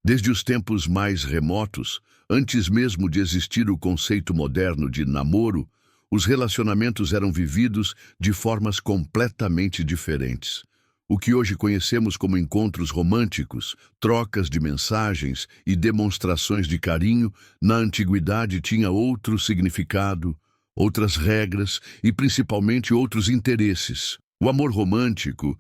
Desde os tempos mais remotos, antes mesmo de existir o conceito moderno de namoro, os relacionamentos eram vividos de formas completamente diferentes. O que hoje conhecemos como encontros românticos, trocas de mensagens e demonstrações de carinho, na antiguidade tinha outro significado, outras regras e principalmente outros interesses. O amor romântico,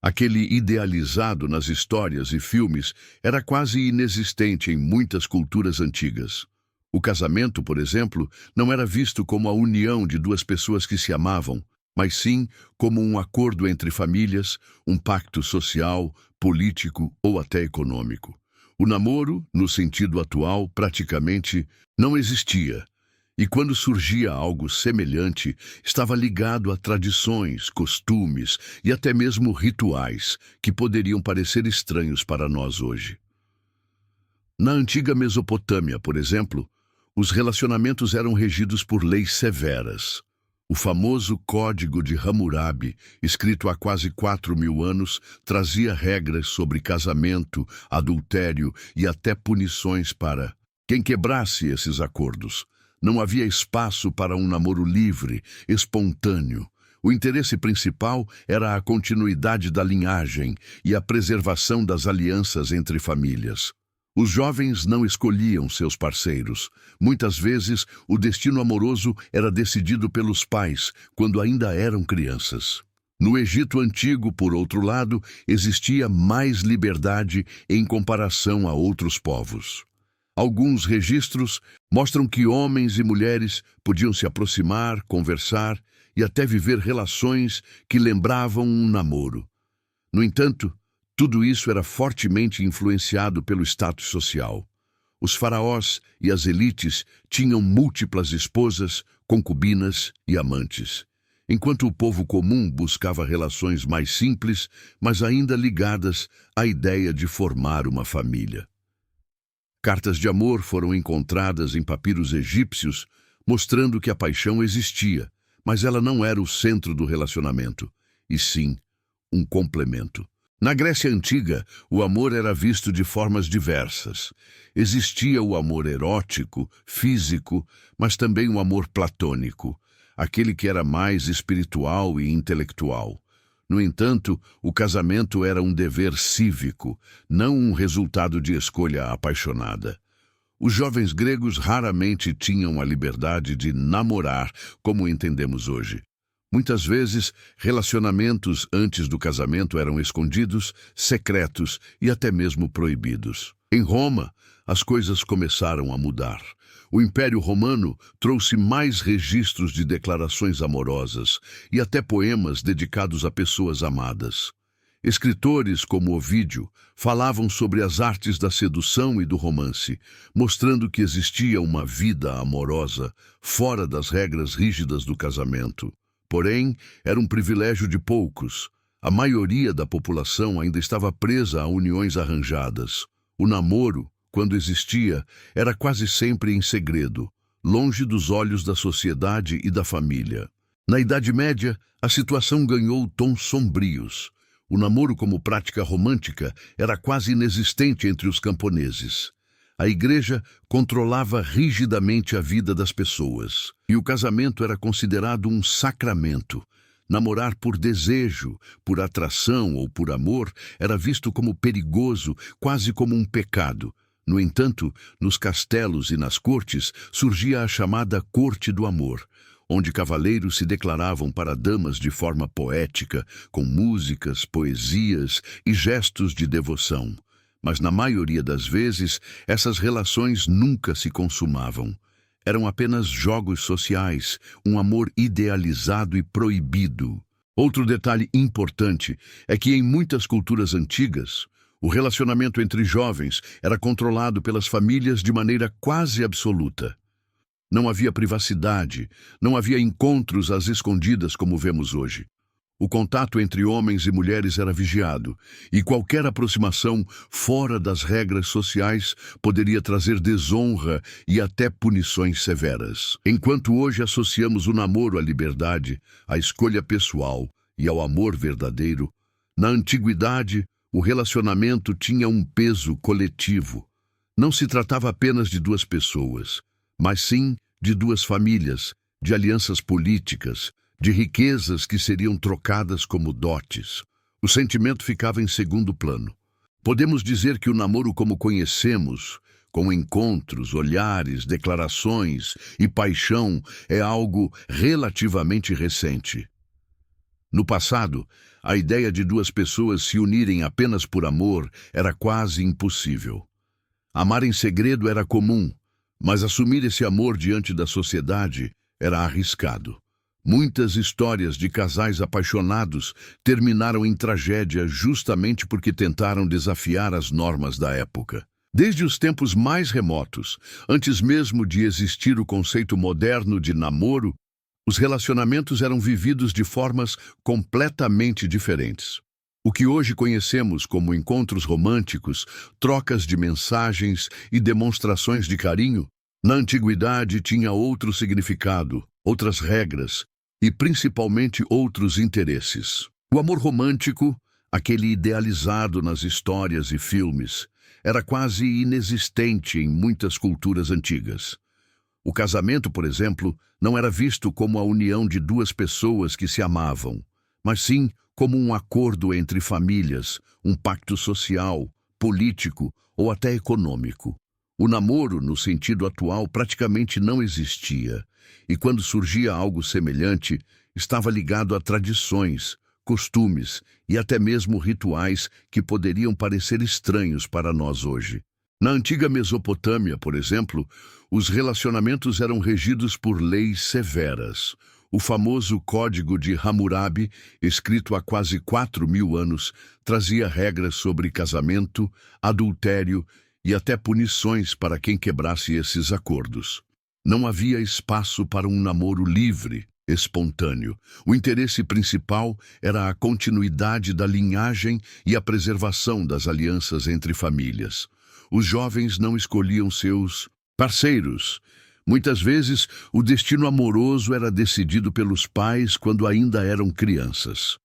aquele idealizado nas histórias e filmes, era quase inexistente em muitas culturas antigas. O casamento, por exemplo, não era visto como a união de duas pessoas que se amavam, mas sim como um acordo entre famílias, um pacto social, político ou até econômico. O namoro, no sentido atual, praticamente não existia. E quando surgia algo semelhante, estava ligado a tradições, costumes e até mesmo rituais que poderiam parecer estranhos para nós hoje. Na antiga Mesopotâmia, por exemplo, os relacionamentos eram regidos por leis severas. O famoso Código de Hammurabi, escrito há quase 4.000 anos, trazia regras sobre casamento, adultério e até punições para quem quebrasse esses acordos. Não havia espaço para um namoro livre, espontâneo. O interesse principal era a continuidade da linhagem e a preservação das alianças entre famílias. Os jovens não escolhiam seus parceiros. Muitas vezes, o destino amoroso era decidido pelos pais, quando ainda eram crianças. No Egito Antigo, por outro lado, existia mais liberdade em comparação a outros povos. Alguns registros mostram que homens e mulheres podiam se aproximar, conversar e até viver relações que lembravam um namoro. No entanto, tudo isso era fortemente influenciado pelo status social. Os faraós e as elites tinham múltiplas esposas, concubinas e amantes, enquanto o povo comum buscava relações mais simples, mas ainda ligadas à ideia de formar uma família. Cartas de amor foram encontradas em papiros egípcios, mostrando que a paixão existia, mas ela não era o centro do relacionamento, e sim um complemento. Na Grécia Antiga, o amor era visto de formas diversas. Existia o amor erótico, físico, mas também o amor platônico, aquele que era mais espiritual e intelectual. No entanto, o casamento era um dever cívico, não um resultado de escolha apaixonada. Os jovens gregos raramente tinham a liberdade de namorar, como entendemos hoje. Muitas vezes, relacionamentos antes do casamento eram escondidos, secretos e até mesmo proibidos. Em Roma, as coisas começaram a mudar. O Império Romano trouxe mais registros de declarações amorosas e até poemas dedicados a pessoas amadas. Escritores como Ovídio falavam sobre as artes da sedução e do romance, mostrando que existia uma vida amorosa fora das regras rígidas do casamento. Porém, era um privilégio de poucos. A maioria da população ainda estava presa a uniões arranjadas. O namoro, quando existia, era quase sempre em segredo, longe dos olhos da sociedade e da família. Na Idade Média, a situação ganhou tons sombrios. O namoro como prática romântica era quase inexistente entre os camponeses. A igreja controlava rigidamente a vida das pessoas, e o casamento era considerado um sacramento. Namorar por desejo, por atração ou por amor era visto como perigoso, quase como um pecado. No entanto, nos castelos e nas cortes surgia a chamada Corte do Amor, onde cavaleiros se declaravam para damas de forma poética, com músicas, poesias e gestos de devoção. Mas na maioria das vezes, essas relações nunca se consumavam. Eram apenas jogos sociais, um amor idealizado e proibido. Outro detalhe importante é que em muitas culturas antigas, o relacionamento entre jovens era controlado pelas famílias de maneira quase absoluta. Não havia privacidade, não havia encontros às escondidas como vemos hoje. O contato entre homens e mulheres era vigiado, e qualquer aproximação fora das regras sociais poderia trazer desonra e até punições severas. Enquanto hoje associamos o namoro à liberdade, à escolha pessoal e ao amor verdadeiro, na antiguidade, o relacionamento tinha um peso coletivo. Não se tratava apenas de duas pessoas, mas sim de duas famílias, de alianças políticas, de riquezas que seriam trocadas como dotes. O sentimento ficava em segundo plano. Podemos dizer que o namoro como conhecemos, com encontros, olhares, declarações e paixão, é algo relativamente recente. No passado, a ideia de duas pessoas se unirem apenas por amor era quase impossível. Amar em segredo era comum, mas assumir esse amor diante da sociedade era arriscado. Muitas histórias de casais apaixonados terminaram em tragédia justamente porque tentaram desafiar as normas da época. Desde os tempos mais remotos, antes mesmo de existir o conceito moderno de namoro, os relacionamentos eram vividos de formas completamente diferentes. O que hoje conhecemos como encontros românticos, trocas de mensagens e demonstrações de carinho, na antiguidade tinha outro significado, outras regras e principalmente outros interesses. O amor romântico, aquele idealizado nas histórias e filmes, era quase inexistente em muitas culturas antigas. O casamento, por exemplo, não era visto como a união de duas pessoas que se amavam, mas sim como um acordo entre famílias, um pacto social, político ou até econômico. O namoro, no sentido atual, praticamente não existia, e quando surgia algo semelhante, estava ligado a tradições, costumes e até mesmo rituais que poderiam parecer estranhos para nós hoje. Na antiga Mesopotâmia, por exemplo, os relacionamentos eram regidos por leis severas. O famoso Código de Hammurabi, escrito há quase 4.000 anos, trazia regras sobre casamento, adultério e até punições para quem quebrasse esses acordos. Não havia espaço para um namoro livre, espontâneo. O interesse principal era a continuidade da linhagem e a preservação das alianças entre famílias. Os jovens não escolhiam seus parceiros. Muitas vezes, o destino amoroso era decidido pelos pais quando ainda eram crianças.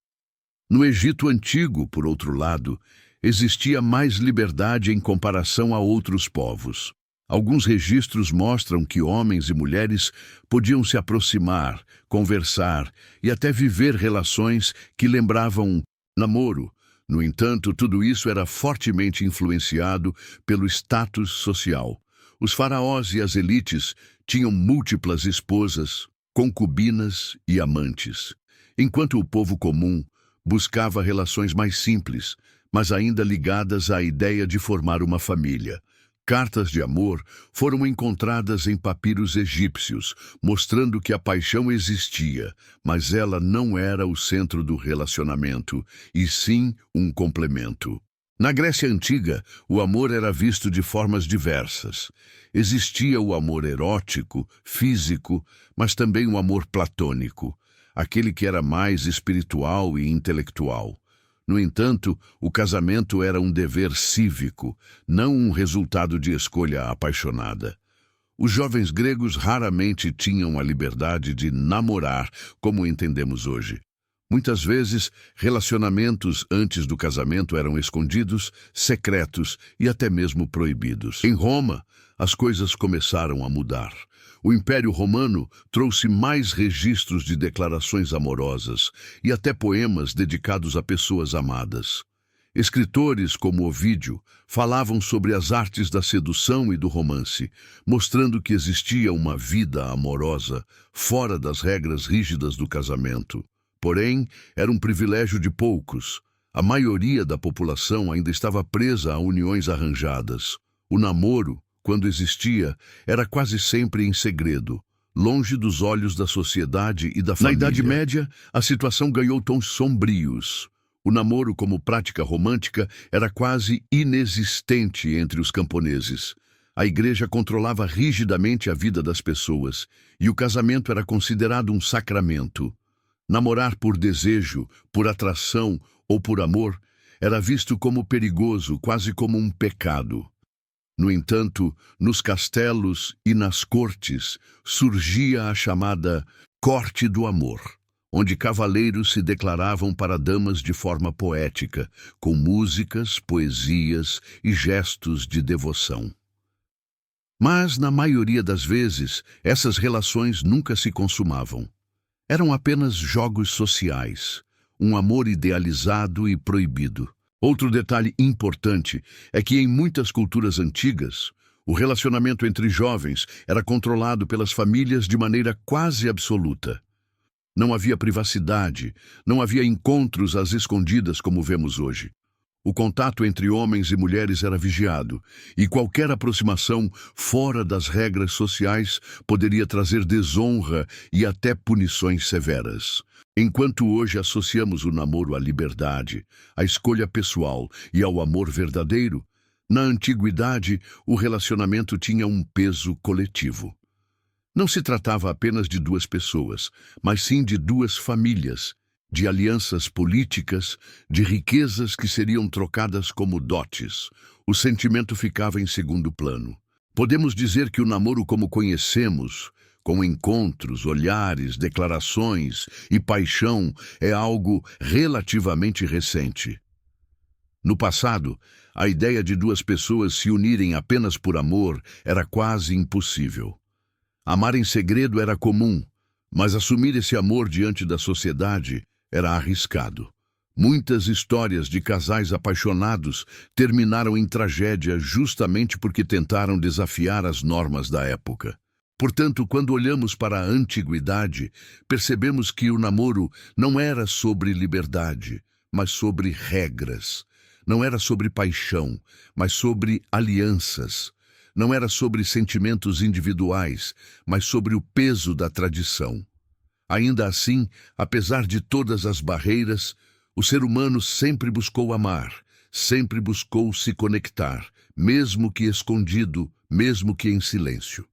No Egito Antigo, por outro lado, existia mais liberdade em comparação a outros povos. Alguns registros mostram que homens e mulheres podiam se aproximar, conversar e até viver relações que lembravam namoro. No entanto, tudo isso era fortemente influenciado pelo status social. Os faraós e as elites tinham múltiplas esposas, concubinas e amantes, enquanto o povo comum buscava relações mais simples, mas ainda ligadas à ideia de formar uma família. Cartas de amor foram encontradas em papiros egípcios, mostrando que a paixão existia, mas ela não era o centro do relacionamento, e sim um complemento. Na Grécia Antiga, o amor era visto de formas diversas. Existia o amor erótico, físico, mas também o amor platônico, aquele que era mais espiritual e intelectual. No entanto, o casamento era um dever cívico, não um resultado de escolha apaixonada. Os jovens gregos raramente tinham a liberdade de namorar, como entendemos hoje. Muitas vezes, relacionamentos antes do casamento eram escondidos, secretos e até mesmo proibidos. Em Roma, as coisas começaram a mudar. O Império Romano trouxe mais registros de declarações amorosas e até poemas dedicados a pessoas amadas. Escritores como Ovídio falavam sobre as artes da sedução e do romance, mostrando que existia uma vida amorosa fora das regras rígidas do casamento. Porém, era um privilégio de poucos. A maioria da população ainda estava presa a uniões arranjadas. O namoro, quando existia, era quase sempre em segredo, longe dos olhos da sociedade e da família. Na Idade Média, a situação ganhou tons sombrios. O namoro como prática romântica era quase inexistente entre os camponeses. A igreja controlava rigidamente a vida das pessoas, e o casamento era considerado um sacramento. Namorar por desejo, por atração ou por amor era visto como perigoso, quase como um pecado. No entanto, nos castelos e nas cortes surgia a chamada corte do amor, onde cavaleiros se declaravam para damas de forma poética, com músicas, poesias e gestos de devoção. Mas, na maioria das vezes, essas relações nunca se consumavam. Eram apenas jogos sociais, um amor idealizado e proibido. Outro detalhe importante é que em muitas culturas antigas, o relacionamento entre jovens era controlado pelas famílias de maneira quase absoluta. Não havia privacidade, não havia encontros às escondidas como vemos hoje. O contato entre homens e mulheres era vigiado, e qualquer aproximação fora das regras sociais poderia trazer desonra e até punições severas. Enquanto hoje associamos o namoro à liberdade, à escolha pessoal e ao amor verdadeiro, na antiguidade o relacionamento tinha um peso coletivo. Não se tratava apenas de duas pessoas, mas sim de duas famílias, de alianças políticas, de riquezas que seriam trocadas como dotes. O sentimento ficava em segundo plano. Podemos dizer que o namoro como conhecemos, com encontros, olhares, declarações e paixão, é algo relativamente recente. No passado, a ideia de duas pessoas se unirem apenas por amor era quase impossível. Amar em segredo era comum, mas assumir esse amor diante da sociedade era arriscado. Muitas histórias de casais apaixonados terminaram em tragédia justamente porque tentaram desafiar as normas da época. Portanto, quando olhamos para a antiguidade, percebemos que o namoro não era sobre liberdade, mas sobre regras. Não era sobre paixão, mas sobre alianças. Não era sobre sentimentos individuais, mas sobre o peso da tradição. Ainda assim, apesar de todas as barreiras, o ser humano sempre buscou amar, sempre buscou se conectar, mesmo que escondido, mesmo que em silêncio.